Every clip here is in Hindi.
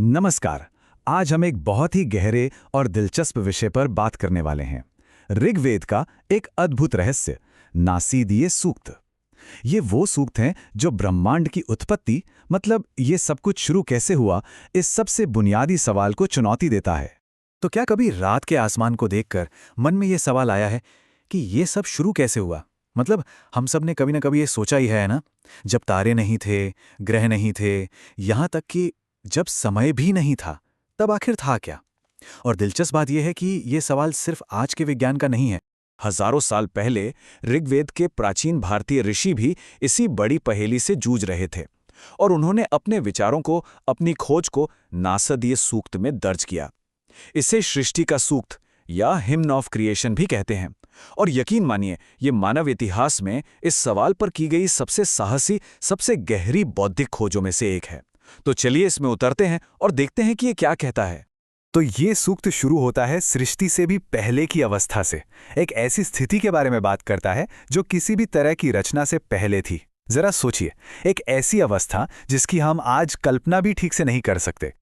नमस्कार। आज हम एक बहुत ही गहरे और दिलचस्प विषय पर बात करने वाले हैं। ऋग्वेद का एक अद्भुत रहस्य, नासीदीय सूक्त। ये वो सूक्त हैं जो ब्रह्मांड की उत्पत्ति, मतलब ये सब कुछ शुरू कैसे हुआ, इस सबसे बुनियादी सवाल को चुनौती देता है। तो क्या कभी रात के आसमान को देखकर मन में ये सवाल आया है कि ये सब शुरू कैसे हुआ? मतलब हम सब ने कभी ना कभी ये सोचा ही है ना? जब तारे नहीं थे, ग्रह नहीं थे, यहाँ तक कि जब समय भी नहीं था, तब आखिर था क्या? और दिलचस्प बात यह है कि ये सवाल सिर्फ आज के विज्ञान का नहीं है। हजारों साल पहले ऋग्वेद के प्राचीन भारतीय ऋषि भी इसी बड़ी पहेली से जूझ रहे थे, और उन्होंने अपने विचारों को, अपनी खोज को नासदीय सूक्त में दर्ज किया। इसे सृष्टि का सूक्त या हिम्न ऑफ क्रिएशन भी कहते हैं। और यकीन मानिए, ये मानव इतिहास में इस सवाल पर की गई सबसे साहसी, सबसे गहरी बौद्धिक खोजों में से एक है। तो चलिए इसमें उतरते हैं और देखते हैं कि ये क्या कहता है। तो ये सूक्त शुरू होता है सृष्टि से भी पहले की अवस्था से। एक ऐसी स्थिति के बारे में बात करता है जो किसी भी तरह की रचना से पहले थी। जरा सोचिए, एक ऐसी अवस्था जिसकी हम आज कल्पना भी ठीक से नहीं कर सकते।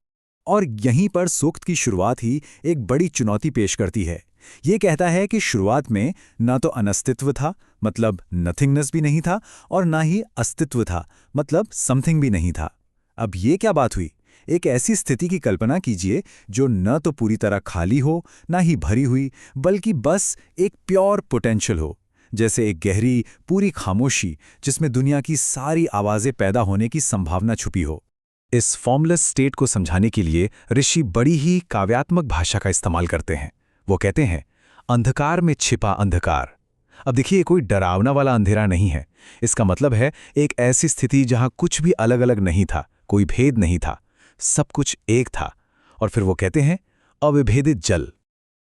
और यहीं पर सूक्त की शुरुआत ही एक बड़ी चुनौती पेश करती है। ये कहता है कि शुरुआत में न तो अनस्तित्व था, मतलब नथिंगनेस भी नहीं था, और ना ही अस्तित्व था, मतलब समथिंग भी नहीं था। अब ये क्या बात हुई? एक ऐसी स्थिति की कल्पना कीजिए जो न तो पूरी तरह खाली हो, ना ही भरी हुई, बल्कि बस एक प्योर पोटेंशियल हो, जैसे एक गहरी, पूरी खामोशी जिसमें दुनिया की सारी आवाज़ें पैदा होने की संभावना छुपी हो। इस फॉर्मलेस स्टेट को समझाने के लिए ऋषि बड़ी ही काव्यात्मक भाषा का इस्तेमाल करते हैं। वो कहते हैं, अंधकार में छिपा अंधकार। अब देखिए, कोई डरावना वाला अंधेरा नहीं है। इसका मतलब है एक ऐसी स्थिति जहां कुछ भी अलग अलग नहीं था, कोई भेद नहीं था, सब कुछ एक था। और फिर वो कहते हैं, अविभेदित जल।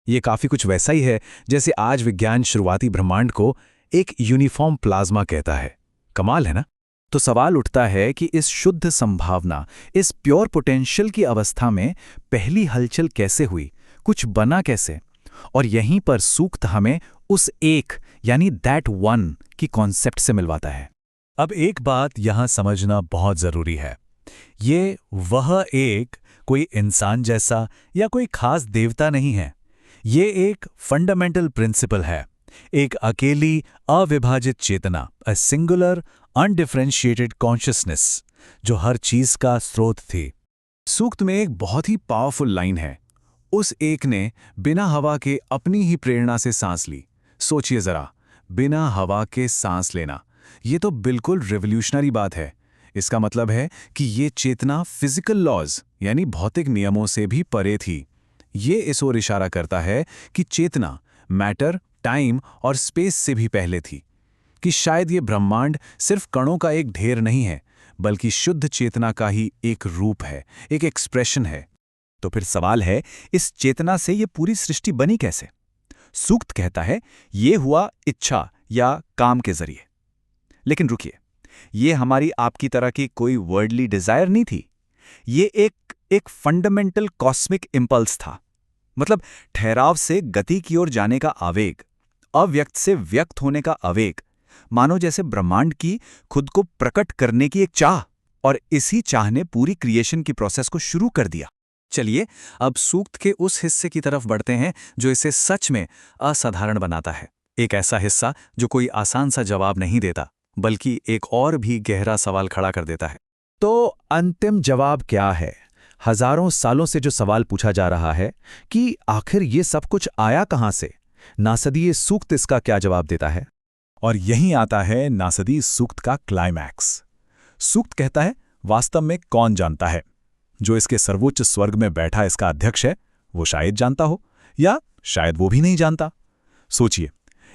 ये काफी कुछ वैसा ही है जैसे आज विज्ञान शुरुआती ब्रह्मांड को एक यूनिफॉर्म प्लाज्मा कहता है। कमाल है ना? तो सवाल उठता है कि इस शुद्ध संभावना, इस प्योर पोटेंशियल की अवस्था में पहली हलचल कैसे हुई, कुछ बना कैसे? और यहीं पर सूक्त हमें उस एक, यानी दैट वन की कॉन्सेप्ट से मिलवाता है। अब एक बात यहां समझना बहुत जरूरी है। ये वह एक कोई इंसान जैसा या कोई खास देवता नहीं है। ये एक फंडामेंटल प्रिंसिपल है, एक अकेली अविभाजित चेतना, अ सिंगुलर अनडिफरेंशिएटेड कॉन्शियसनेस, जो हर चीज का स्रोत थी। सूक्त में एक बहुत ही पावरफुल लाइन है, उस एक ने बिना हवा के अपनी ही प्रेरणा से सांस ली। सोचिए जरा, बिना हवा के सांस लेना, ये तो बिल्कुल रिवॉल्यूशनरी बात है। इसका मतलब है कि ये चेतना फिजिकल लॉज, यानी भौतिक नियमों से भी परे थी। ये इस ओर इशारा करता है कि चेतना मैटर, टाइम और स्पेस से भी पहले थी, कि शायद ये ब्रह्मांड सिर्फ कणों का एक ढेर नहीं है, बल्कि शुद्ध चेतना का ही एक रूप है, एक एक्सप्रेशन है। तो फिर सवाल है, इस चेतना से ये पूरी सृष्टि बनी कैसे? सूक्त कहता है, ये हुआ इच्छा या काम के जरिए। लेकिन रुकिए, ये हमारी आपकी तरह की कोई वर्ल्डली डिजायर नहीं थी। ये एक फंडामेंटल कॉस्मिक इंपल्स था। मतलब ठहराव से गति की ओर जाने का आवेग, अव्यक्त से व्यक्त होने का आवेग, मानो जैसे ब्रह्मांड की खुद को प्रकट करने की एक चाह। और इसी चाह ने पूरी क्रिएशन की प्रोसेस को शुरू कर दिया। चलिए अब सूक्त के उस हिस्से की तरफ बढ़ते हैं जो इसे सच में असाधारण बनाता है। एक ऐसा हिस्सा जो कोई आसान सा जवाब नहीं देता, बल्कि एक और भी गहरा सवाल खड़ा कर देता है। तो अंतिम जवाब क्या है? हजारों सालों से जो सवाल पूछा जा रहा है कि आखिर ये सब कुछ आया कहां से, नासदीय सूक्त इसका क्या जवाब देता है? और यहीं आता है नासदीय सूक्त का क्लाइमैक्स। सूक्त कहता है, वास्तव में कौन जानता है? जो इसके सर्वोच्च स्वर्ग में बैठा इसका अध्यक्ष है, वो शायद जानता हो, या शायद वो भी नहीं जानता। सोचिए,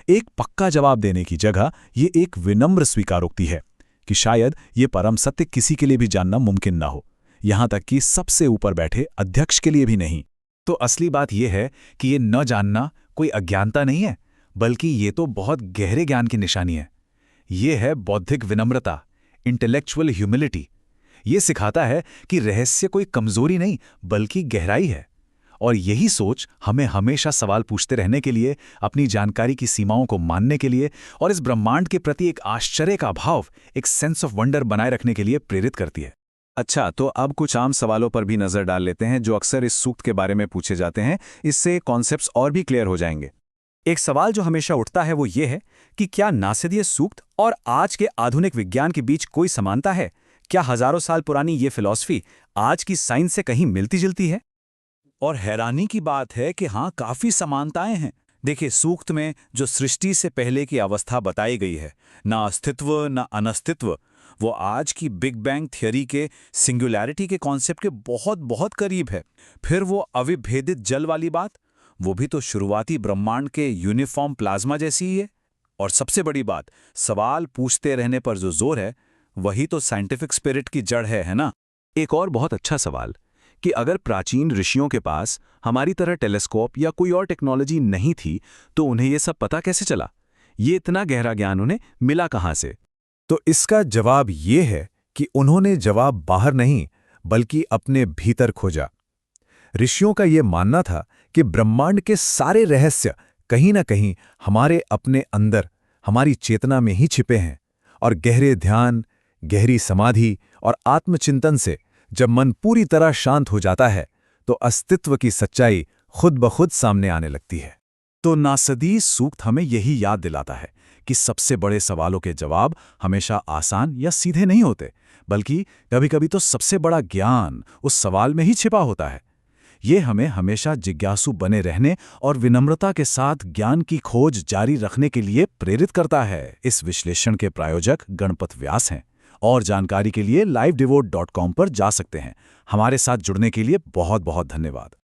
एक पक्का जवाब देने की जगह ये एक विनम्र स्वीकारोक्ति है कि शायद ये परम सत्य किसी के लिए भी जानना मुमकिन ना हो, यहां तक कि सबसे ऊपर बैठे अध्यक्ष के लिए भी नहीं। तो असली बात यह है कि ये न जानना कोई अज्ञानता नहीं है, बल्कि ये तो बहुत गहरे ज्ञान की निशानी है। ये है बौद्धिक विनम्रता, इंटेलेक्चुअल ह्यूमिलिटी। ये सिखाता है कि रहस्य कोई कमजोरी नहीं, बल्कि गहराई है। और यही सोच हमें हमेशा सवाल पूछते रहने के लिए, अपनी जानकारी की सीमाओं को मानने के लिए और इस ब्रह्मांड के प्रति एक आश्चर्य का भाव, एक सेंस ऑफ वंडर बनाए रखने के लिए प्रेरित करती है। अच्छा, तो अब कुछ आम सवालों पर भी नजर डाल लेते हैं जो अक्सर इस सूक्त के बारे में पूछे जाते हैं। इससे कॉन्सेप्ट्स और भी क्लियर हो जाएंगे। एक सवाल जो हमेशा उठता है वो ये है कि क्या नासदीय सूक्त और आज के आधुनिक विज्ञान के बीच कोई समानता है? क्या हजारों साल पुरानी ये फिलॉसफी आज की साइंस से कहीं मिलती-जुलती है? और हैरानी की बात है कि हाँ, काफी समानताएं हैं। देखिए, सूक्त में जो सृष्टि से पहले की अवस्था बताई गई है, ना अस्तित्व ना अनस्तित्व, वो आज की बिग बैंग थियरी के सिंगुलैरिटी के कॉन्सेप्ट के बहुत बहुत करीब है। फिर वो अविभेदित जल वाली बात, वो भी तो शुरुआती ब्रह्मांड के यूनिफॉर्म प्लाज्मा जैसी ही है। और सबसे बड़ी बात, सवाल पूछते रहने पर जो जोर है, वही तो साइंटिफिक स्पिरिट की जड़ है ना? एक और बहुत अच्छा सवाल कि अगर प्राचीन ऋषियों के पास हमारी तरह टेलीस्कोप या कोई और टेक्नोलॉजी नहीं थी तो उन्हें ये सब पता कैसे चला? ये इतना गहरा ज्ञान उन्हें मिला कहाँ से? तो इसका जवाब ये है कि उन्होंने जवाब बाहर नहीं बल्कि अपने भीतर खोजा। ऋषियों का ये मानना था कि ब्रह्मांड के सारे रहस्य कहीं ना कहीं हमारे अपने अंदर, हमारी चेतना में ही छिपे हैं। और गहरे ध्यान, गहरी समाधि और आत्मचिंतन से जब मन पूरी तरह शांत हो जाता है तो अस्तित्व की सच्चाई खुद ब खुद सामने आने लगती है। तो नासदी सूक्त हमें यही याद दिलाता है कि सबसे बड़े सवालों के जवाब हमेशा आसान या सीधे नहीं होते, बल्कि कभी-कभी तो सबसे बड़ा ज्ञान उस सवाल में ही छिपा होता है। ये हमें हमेशा जिज्ञासु बने रहने और विनम्रता के साथ ज्ञान की खोज जारी रखने के लिए प्रेरित करता है। इस विश्लेषण के प्रायोजक गणपत व्यास हैं और जानकारी के लिए livedevote.com पर जा सकते हैं। हमारे साथ जुड़ने के लिए बहुत बहुत धन्यवाद।